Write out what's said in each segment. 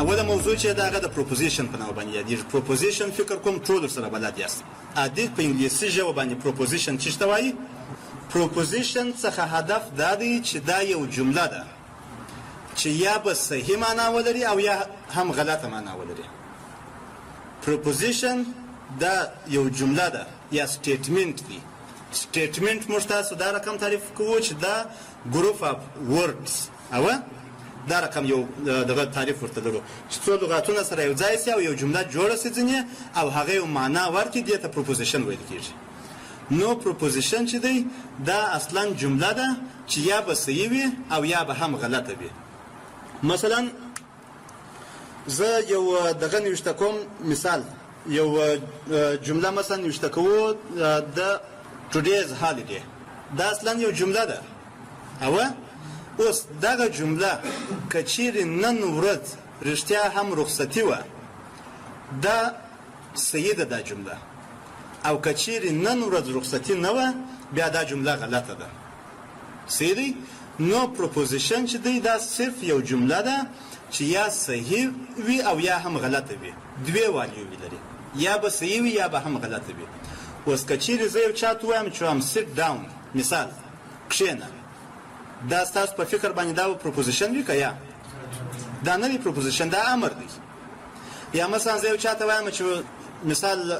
اوله موضوع چې دا د پروپوزیشن په نامه باندې یادېږي. پروپوزیشن فکر کوم ټول سره بلد یاست. عادي په انګلیسي ژبه باندې پروپوزیشن څه ته وایي؟ پروپوزیشن څخه هدف دا دی چې دا یو جمله ده چې یا به صحیح معنا ولري او یا هم غلطه معنا ولري. پروپوزیشن دا یو جمله ده یا سټیټمنټ دی. سټیټمنټ موږ تاسو دا رقم تعریف کوو چې دا ګروپ اف ورډز او دا رقم یو دغه تعریف ورته لرو چې څو لغاتونه سره یو ځای سي او یو جمله جوړه سي ځنې او هغه یو معنا ورکړي دې ته پروپوزیشن ویل کېږي. نو پروپوزیشن چې دی دا اصلا جمله ده چې یا به صحیح وي او یا به هم غلطه وي. مثلا زه یو دغه نوشته کوم، مثال یو جمله مثلا نوشته کوو د today's holiday، دا اصلا یو جمله ده. او اوس دغه جمله که چیرې نن ورځ رښتیا هم رخصتي وه دا صحیح ده دا جمله، او که چیرې نن ورځ رخصتي نه وه بیا دا جمله غلطه ده. صحیح دی؟ نو پروپوزیشن چې دی دا صرف یو جمله ده چې یا صحیح وي او یا هم غلطه وي، دوی والیوي لري، یا به صحیح وي یا به هم غلطه وي. اوس که چیرې زه یو چا ته وایم چې ام سیټ ډاون، مثال کښېنه، دا ستاسو په فکر باندې دا پروپوزیشن وي که یا دا نه وي پروپوزیشن، دا امر دی. یا مثلا زه یو چا ته وایم چې مثال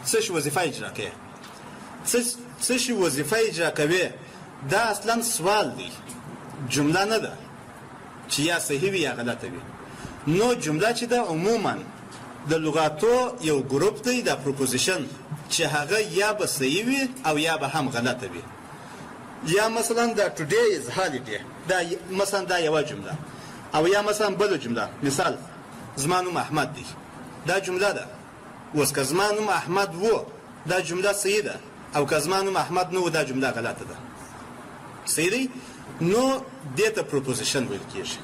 څه شي وظیفه اجرا کوي، څه شي وظیفه اجرا کوي، دا اصلا سوال دی، جمله نه ده چې یا صحیح وي یا غلطه وي. نو جمله چې ده عموما د لغاتو یو ګروپ دی دا پروپوزیشن چې هغه یا به صحیح وي او یا به هم غلطه وي. یا مثلا دا today is holiday، دا مثلا دا یو جمله، او یا مثلا بل جمله، مثال زما نوم احمد دی، دا جمله ده. اوس که زما نوم احمد وو دا جمله صحیح ده، او که زما نوم احمد نه وو دا جمله غلطه ده. صحیح دی؟ نو دې ته پروپوزیشن ویل کېږي.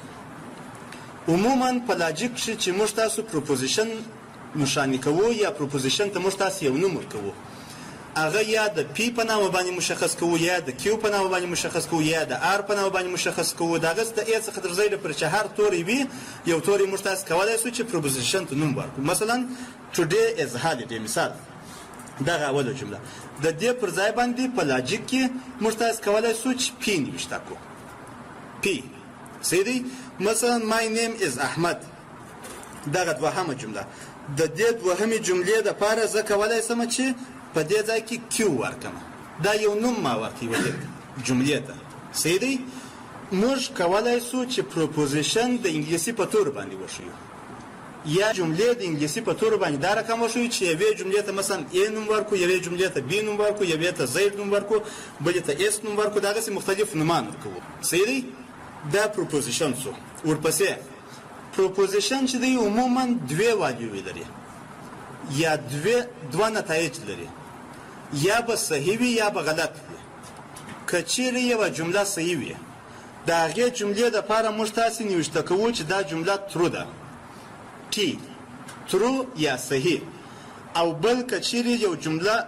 عموما په لاجیک کښې چې موږ تاسو پروپوزیشن نښاني کوو یا پروپوزیشن ته موږ تاسو یو نوم ورکوو، هغه یا د پی په نامه باندې مشخص کوو، یا د کیو په نامه باندې مشخص کوو، یا د آر په نامه باندې مشخص کوو. د هغه د ای څخه تر ځایه پورې چې هر توری وي یو توری موږ تاسو کولی شو چې پروپوزیشن ته نوم ورکړو. مثلا today is holiday، مثال دغه اوله جمله د دې پر ځای باندې په لاجیک کې موږ تاسو کولی شو چې پی نوشته کړو، پی. صحیح دی؟ مثلا my name is احمد، دغه دوهمه جمله، د دې دوهمې جملې دپاره زه کولی شم چې په دې ځای کې کیو ورکړم، دا یو نوم ما ورکوي جملې ته. صحیح دی؟ موږ کولی شو چې پروپوزیشن د انګلیسي په تور باندې وښیو، یا جملې د انګلیسي په تور باندې دا رقم وښیو چې یوې جملې ته مثلا ای نوم ورکړو، یوې جملې ته بی نوم ورکړو، یوې ته زید نوم ورکړو، بلې ته اس نوم ورکړو، دغسې مختلف نومان ورکوو. صحیح دی؟ دا پروپوزیشن شو. ورپسې پروپوزیشن چې دی عموما دوې والیوې لري یا دوه نتایج لري، یا به صحیح وي یا به غلط وي. که چیرې یوه جمله صحیح وي د هغې جملې دپاره موږ تاسې نوشته کوو چې دا جمله ترو ده، ټي ترو یا صحیح. او بل که چیرې یو جمله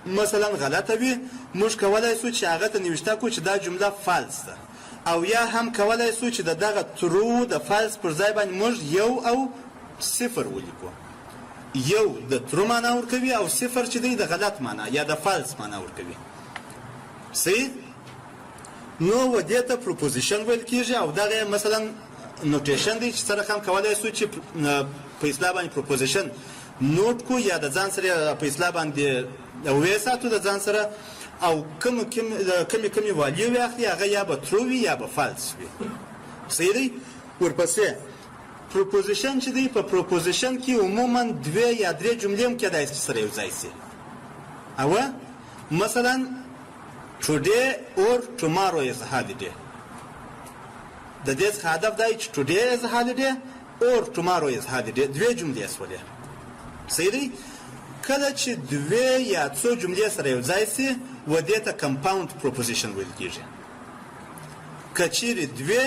مثلا غلطه وي موږ کولی شو چې هغه ته نوشته کړو چې دا جمله فالس ده، او یا هم کولی شو چې د دغه ترو د فالس پر ځای باندې موږ یو او صفر ولیکو. یو د ترو معنا ورکوي او صفر چې دی د غلط معنا یا د فالس معنا ورکوي. صحیح؟ نو و دې ته پروپوزیشن ویل کېږي. او دغه مثلا نوټیشن دی چې سره هم کولی شو چې په اصطلاح باندې پروپوزیشن نوټ کو یا د ځان سره په اصطلاح باندې وساتو د ځان سره، او کمی والیو اخلي هغه یا به ترو وي یا به فالس وي. صحیح دی؟ ورپسې پروپوزیشن چې دی په پروپوزیشن کې عموما دوه یا درې جملې هم کېدای شي سره یو ځای شي. او مثلا today or tomorrow is holiday، د دې څخه هدف دی چې today is holiday or tomorrow is holiday، دوه جملې شولې. صحیح دی؟ کله چې دوه یا څو جملې سره یو ځای شي و دې ته کمپاوند پروپوزیشن ویل کېږي. که چیرې دوه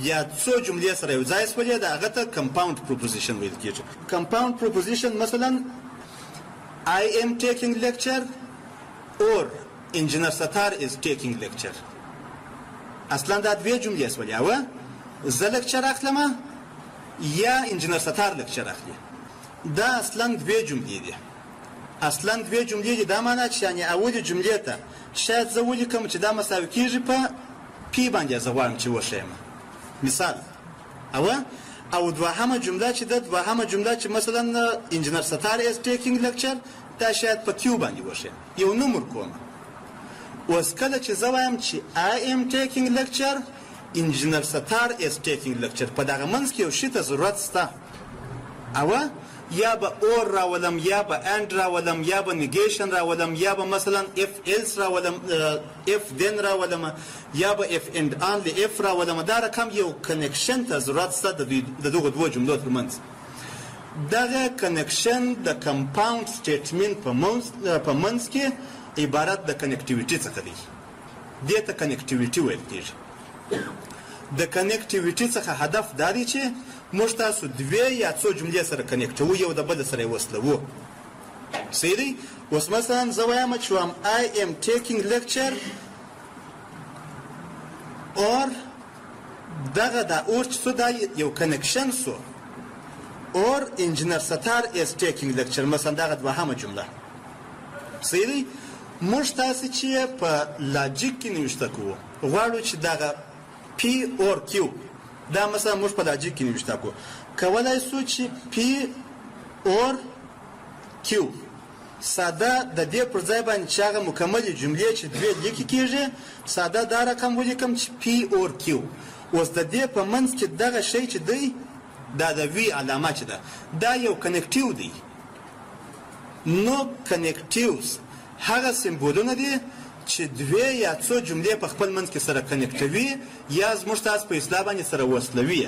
یا څو جملې سره یو ځای شولې د هغه ته کمپاوند پروپوزیشن ویل کېږي. کمپاوند پروپوزیشن مثلا I am taking lecture or engineer Sattar is taking lecture، اصلا دا دوه جملې شولې. او زه لکچر اخلم یا انجینر ستار لکچر اخلي دا اصلا دوه جملې دي اصلا دوه جملې دي دا معنی چې یعنی اولې جملې ته شاید زه ولیکم چې دا مساوي کېږي په پی باندې زه غواړم چې وښیم مثال او دوهمه جمله چې ده دوهمه جمله چې مثلا انجینر ستار از ټیکینګ لکچر دا شاید په کیو باندې وښیم یو نوم ورکوم اوس کله چې زه وایم چې I am taking lecture انجینر ستار is taking lecture په دغه منځ کې یو شي ته ضرورت شته یا به اور راولم یا به and راولم یا به negation راولم یا به مثلا if else راولم if then راولم یا به if and only if راولم دا رقم یو کنکشن ته ضرورت شته د دغو دوه جملو ترمنځ دغه کنکشن د کمپاوند سټیټمنټ په منځ کې عبارت د کنیکټیویټي څخه دی دې ته کنیکټیویټي ویل کېږي د کنیکټیویټي څخه هدف دا دی چې موږ تاسو دوې یا څو جملې سره کنیکټوو یو د بل سره یې وصلوو صحیح دی اوس مثلا زه وایم چې وایم I am taking lecture or دغه دا اور چې څو دا یو کنیکشن سو or انجینر ستار is taking lecture مثلا دغه دوهمه جمله صحیح دی موږ تاسو چې په لاجیک کې نوشته کوو غواړو چې دغه پی اور کیو دا مثلا موږ په لاجیک کې نوشته کوو کولای شو چې پی اور کیو ساده د دې پر ځای باندې چې هغه مکملې جملې چې دوې لیکل کېږي ساده دا رقم ولیکم چې پی اور کیو اوس د دې په منځ کې دغه شی چې دی دا د وی علامه چې ده دا یو کنیکټیو دی نو کنیکټیوز هغه سمبولونه دي چې دوه یا څو جملې په خپل منځ کې سره کنیکټوي یا زموږ تاسو په اصطلاح باندې سره وصلوي